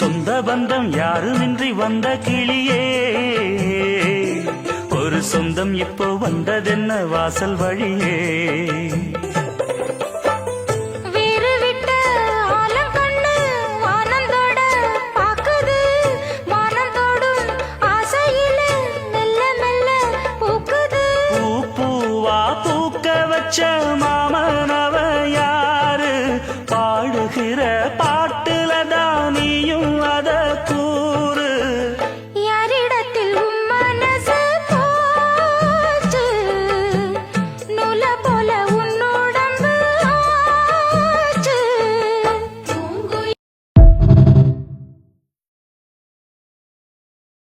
சொந்த பந்தம் யாருமின்றி வந்த கிளியே ஒரு சொந்தம் இப்போ வந்ததென்ன வாசல் வழியே